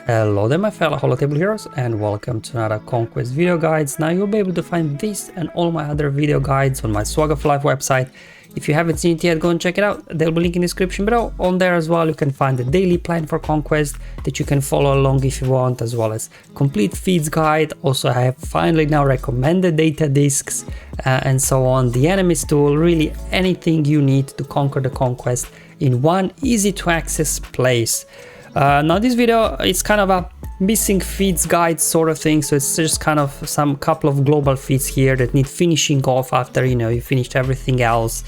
Hello there my fellow holotable heroes and welcome to another Conquest video guides. Now you'll be able to find this and all my other video guides on my SWGOH Live website. If you haven't seen it yet, go and check it out. There'll be a link in the description below. On there as well you can find the daily plan for Conquest that you can follow along if you want, as well as complete feeds guide. Also I have finally now recommended data discs and so on, the enemies tool, really anything you need to conquer the Conquest in one easy to access place. Now this video is kind of a missing feats guide sort of thing, so it's just kind of some couple of global feats here that need finishing off after you finished everything else.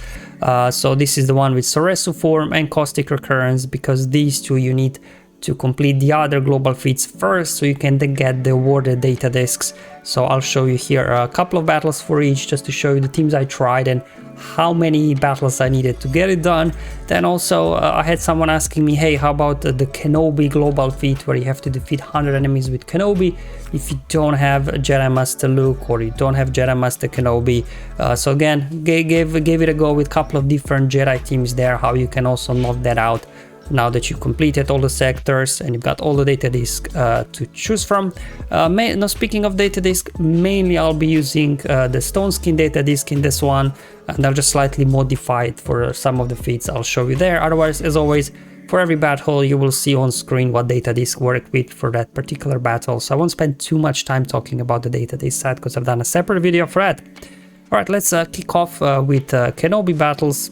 So this is the one with Soresu form and Caustic Recourance, because these two you need to complete the other global feats first so you can then get the awarded data discs. So I'll show you here a couple of battles for each, just to show you the teams I tried and how many battles I needed to get it done. Then also I had someone asking me, hey, how about the Kenobi global feat where you have to defeat 100 enemies with Kenobi if you don't have Jedi Master Luke or you don't have Jedi Master Kenobi. So again, gave it a go with a couple of different Jedi teams there, how you can also knock that out now that you completed all the sectors and you've got all the data disc to choose from. Now speaking of data disc, mainly I'll be using the stone skin data disc in this one, and I'll just slightly modify it for some of the feats I'll show you there. Otherwise, as always, for every battle you will see on screen what data disc worked with for that particular battle, so I won't spend too much time talking about the data disc side because I've done a separate video for that. Alright, let's kick off with Kenobi battles.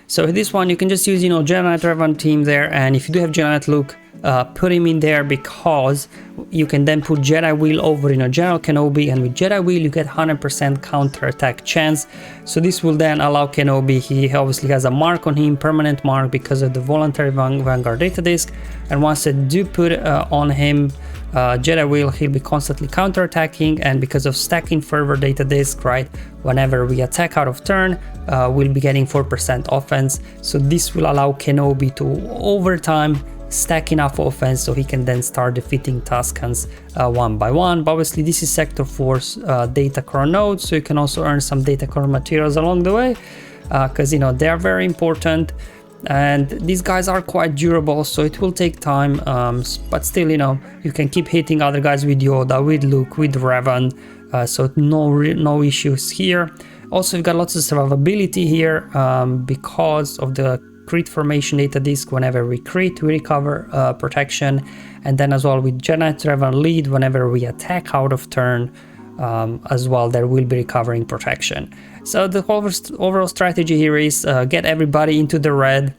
So this one you can just use Jedi Knight Revan team there, and if you do have Jedi Knight Luke, put him in there because you can then put Jedi Wheel over General Kenobi, and with Jedi Wheel you get 100% counter attack chance. So this will then allow Kenobi, he obviously has a mark on him, permanent mark, because of the voluntary Vanguard data disc, and once I do put on him Jedi Wheel, he'll be constantly counter-attacking, and because of stacking fervor data disc, right, whenever we attack out of turn, we'll be getting 4% offense. So this will allow Kenobi to, over time, stack enough offense so he can then start defeating Tuscans one by one. But obviously this is Sector 4's data core node, so you can also earn some data core materials along the way, because they are very important. And these guys are quite durable, so it will take time, but still you can keep hitting other guys with Yoda, with Luke, with Revan, so no issues here. Also you've got lots of survivability here because of the crit formation data disc. Whenever we crit, we recover protection, and then as well with Jedi Knight Revan lead, whenever we attack out of turn as well, there will be recovering protection. So the overall strategy here is get everybody into the red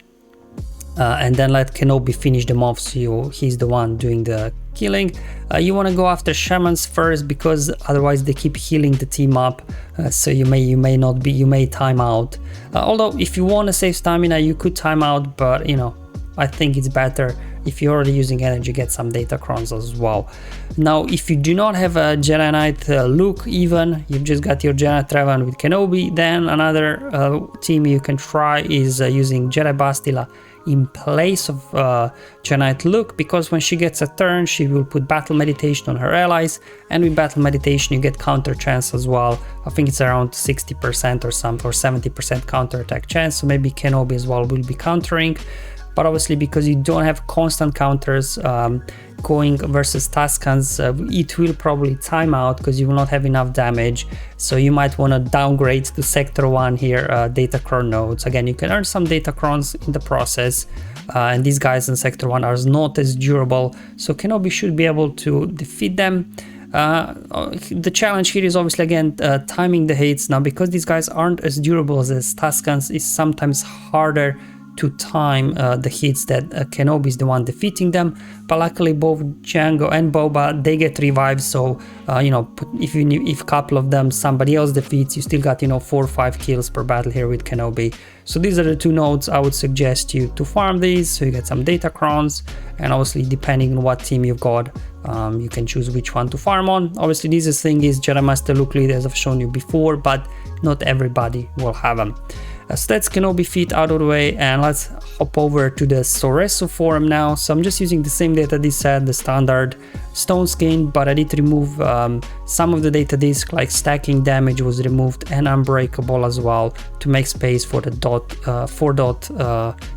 and then let Kenobi finish them off, so he's the one doing the killing. You want to go after shamans first, because otherwise they keep healing the team up, so you may time out. Although if you want to save stamina you could time out, but I think it's better if you're already using energy, get some data crons as well. Now if you do not have a Jedi Knight Luke, even you've just got your Jedi Knight Revan with Kenobi, then another team you can try is using JKR Bastila in place of Jedi Knight Luke, because when she gets a turn she will put battle meditation on her allies, and with battle meditation you get counter chance as well. I think it's around 60% or 70% counter attack chance, so maybe Kenobi as well will be countering. But obviously because you don't have constant counters going versus Tuscans, it will probably time out because you will not have enough damage. So you might want to downgrade to Sector 1 here, data cron nodes. Again, you can earn some data crons in the process, and these guys in Sector 1 are not as durable, so Kenobi should be able to defeat them. The challenge here is obviously again timing the hits. Now because these guys aren't as durable as Tuscans, it's sometimes harder to time the hits that Kenobi is the one defeating them, but luckily both Django and Boba, they get revived, so if a couple of them somebody else defeats, you still got 4 or 5 kills per battle here with Kenobi. So these are the two nodes I would suggest you to farm these, so you get some data crons, and obviously depending on what team you've got, you can choose which one to farm on. Obviously this thing is Jedi Master Luke lead, as I've shown you before, but not everybody will have them. So that's Kenobi feat out of the way, and let's hop over to the Soresu form now. So I'm just using the same data disk set, the standard stone skin, but I did remove some of the data disk, like stacking damage was removed and unbreakable as well, to make space for the 4-dot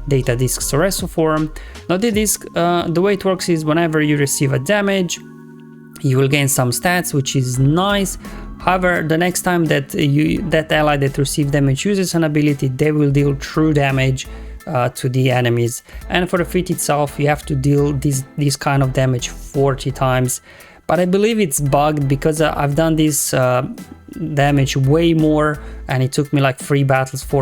data disk Soresu form. Now the disk, the way it works is whenever you receive a damage, you will gain some stats, which is nice. However, the next time that that ally that received damage uses an ability, they will deal true damage to the enemies. And for the feat itself, you have to deal this kind of damage 40 times. But I believe it's bugged because I've done this damage way more, and it took me like 4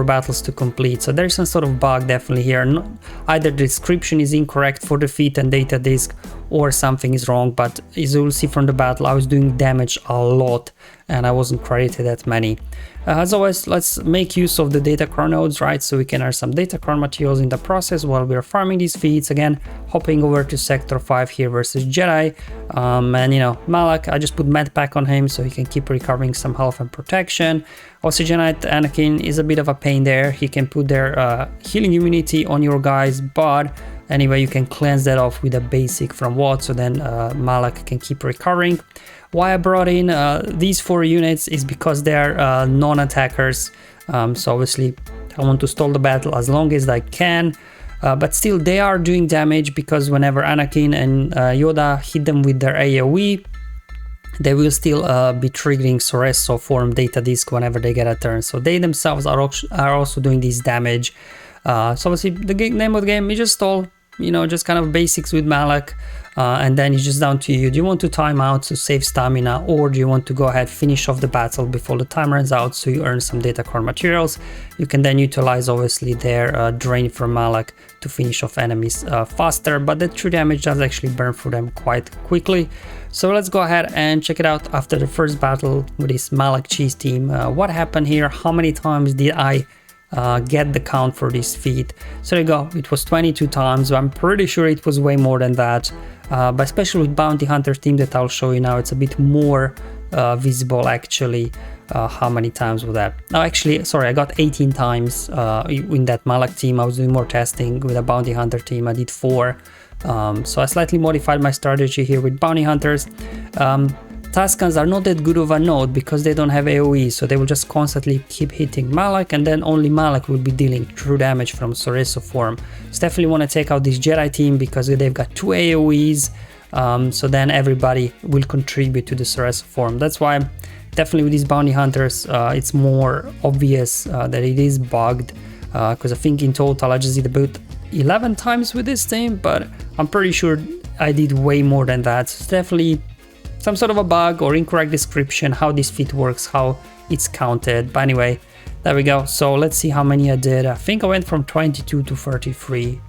battles to complete. So there's some sort of bug definitely here. Either the description is incorrect for the feat and data disk, or something is wrong. But as you'll see from the battle, I was doing damage a lot and I wasn't credited that many. As always, let's make use of the data core nodes, right? So we can earn some data core materials in the process while we're farming these feats. Again, hopping over to Sector 5 here versus Jedi. And you know, Malak, I just put med pack on him so he can keep recovering some health and protection. Oxygenite Anakin is a bit of a pain there. He can put their healing immunity on your guys, but anyway, you can cleanse that off with a basic from WOT, so then Malak can keep recovering. Why I brought in these 4 units is because they're non-attackers, so obviously I want to stall the battle as long as I can, but still they are doing damage, because whenever Anakin and Yoda hit them with their AoE, they will still be triggering Soresu form data disk whenever they get a turn, so they themselves are also doing this damage. So obviously the name of the game is just stall, you know, just kind of basics with Malak, and then it's just down to you. Do you want to time out to save stamina, or do you want to go ahead finish off the battle before the time runs out so you earn some data core materials? You can then utilize obviously their drain from Malak to finish off enemies faster, but the true damage does actually burn through them quite quickly. So let's go ahead and check it out after the first battle with this Malak cheese team. What happened here? How many times did I get the count for this feat? So there you go, it was 22 times. I'm pretty sure it was way more than that, but especially with Bounty Hunter team that I'll show you now, it's a bit more visible actually. How many times was that? Oh, actually, sorry, I got 18 times in that Malak team. I was doing more testing with a Bounty Hunter team. I did 4, so I slightly modified my strategy here with Bounty Hunters. Tuscans are not that good of a node because they don't have AoE, so they will just constantly keep hitting Malak, and then only Malak will be dealing true damage from Soresu form. So definitely want to take out this Jedi team because they've got 2 AoEs, so then everybody will contribute to the Soresu form. That's why definitely with these Bounty Hunters, it's more obvious that it is bugged, because I think in total I just did about 11 times with this team, but I'm pretty sure I did way more than that. So it's definitely some sort of a bug or incorrect description how this feat works, how it's counted. But anyway, there we go. So let's see how many I did. I think I went from 22 to 33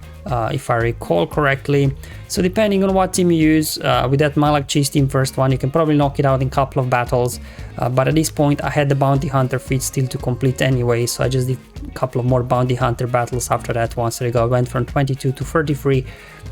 if I recall correctly. So depending on what team you use, with that Malak cheese team first one, you can probably knock it out in a couple of battles, but at this point I had the Bounty Hunter feat still to complete anyway, so I just did a couple of more Bounty Hunter battles after that one. So there you go, I went from 22 to 33.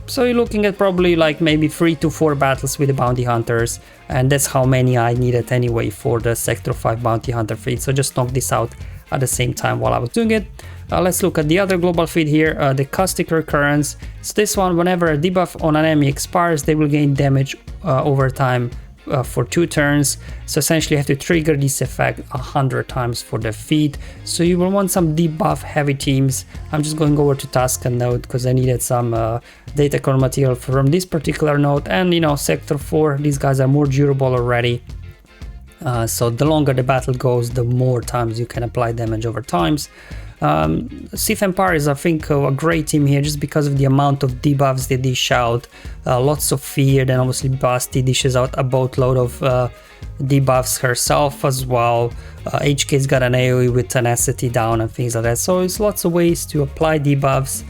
So you're looking at probably like maybe 3 to 4 battles with the Bounty Hunters, and that's how many I needed anyway for the Sector 5 Bounty Hunter feat. So just knock this out at the same time while I was doing it. Let's look at the other global feat here, the Caustic Recourance. So this one, whenever a debuff on an enemy expires, they will gain damage over time for 2 turns. So essentially you have to trigger this effect 100 times for the feat. So you will want some debuff heavy teams. I'm just going over to Tuscan node because I needed some data core material from this particular node, and you know, Sector 4, these guys are more durable already. So the longer the battle goes, the more times you can apply damage over times. Sith Empire is, I think, a great team here just because of the amount of debuffs they dish out. Lots of fear, then obviously Basti dishes out a boatload of debuffs herself as well. HK's got an AoE with tenacity down and things like that, so it's lots of ways to apply debuffs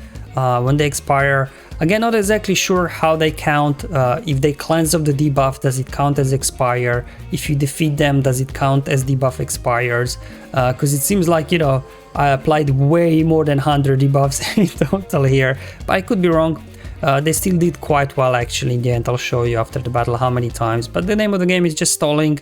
when they expire. Again, not exactly sure how they count. If they cleanse of the debuff, does it count as expire? If you defeat them, does it count as debuff expires? Because it seems like, you know, I applied way more than 100 debuffs in total here, but I could be wrong. They still did quite well actually in the end. I'll show you after the battle how many times, but the name of the game is just stalling.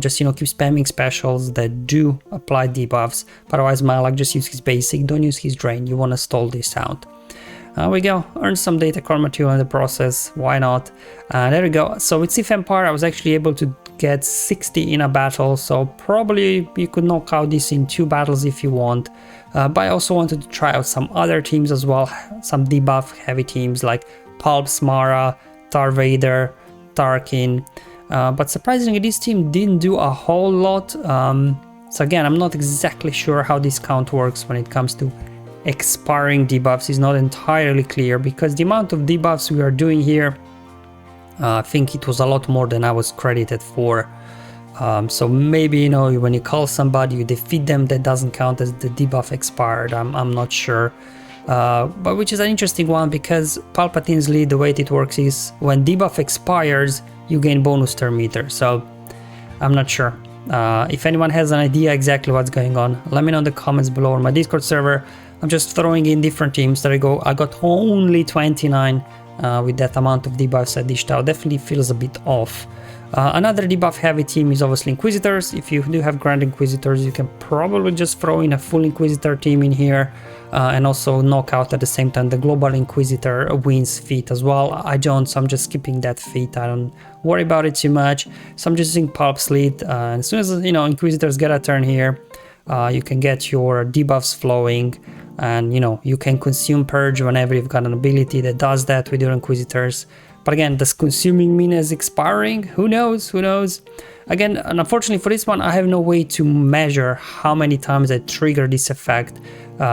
just, you know, keep spamming specials that do apply debuffs. But otherwise, Malak, just use his basic, don't use his drain. You want to stall this out. We go, earn some data core material in the process, why not? There we go. So with Sith Empire, I was actually able to get 60 in a battle, so probably you could knock out this in 2 battles if you want. But I also wanted to try out some other teams as well, some debuff heavy teams like Palps, Mara, Darth Vader, Tarkin. But surprisingly, this team didn't do a whole lot. So again, I'm not exactly sure how this count works when it comes to expiring debuffs. Is not entirely clear, because the amount of debuffs we are doing here, I think it was a lot more than I was credited for. So maybe, you know, when you call somebody, you defeat them, that doesn't count as the debuff expired. I'm not sure. But which is an interesting one, because Palpatine's lead, the way it works is when debuff expires, you gain bonus turn meter. So I'm not sure. If anyone has an idea exactly what's going on, let me know in the comments below on my Discord server. I'm just throwing in different teams. There I go. I got only 29 with that amount of debuffs I dished out. Definitely feels a bit off. Another debuff heavy team is obviously Inquisitors. If you do have Grand Inquisitors, you can probably just throw in a full Inquisitor team in here, and also knock out at the same time the Global Inquisitor wins feat as well. I don't, so I'm just skipping that feat. I don't worry about it too much. So I'm just using Pulp's lead. And as soon as, you know, Inquisitors get a turn here, you can get your debuffs flowing, and, you know, you can consume Purge whenever you've got an ability that does that with your Inquisitors. But again, does consuming mean as expiring? Who knows? Who knows? Again, and unfortunately for this one, I have no way to measure how many times I trigger this effect,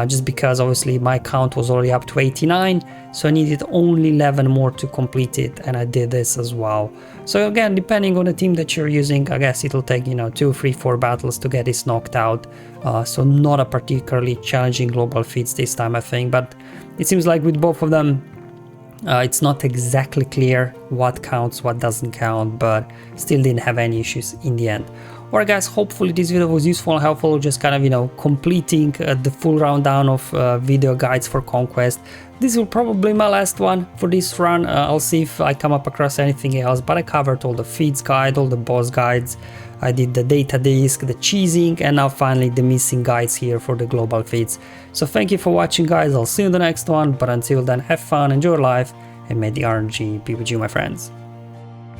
just because obviously my count was already up to 89, so I needed only 11 more to complete it, and I did this as well. So again, depending on the team that you're using, I guess it'll take, you know, 2, 3, 4 battles to get this knocked out. So not a particularly challenging global feats this time, I think, but it seems like with both of them, it's not exactly clear what counts, what doesn't count, but still didn't have any issues in the end. Alright guys, hopefully this video was useful and helpful, just kind of, you know, completing the full rundown of video guides for Conquest. This will probably be my last one for this run. I'll see if I come up across anything else, but I covered all the feats guide, all the boss guides. I did the data disk, the cheesing, and now finally the missing guides here for the global feats. So thank you for watching guys, I'll see you in the next one, but until then, have fun, enjoy life, and may the RNG be with you, my friends.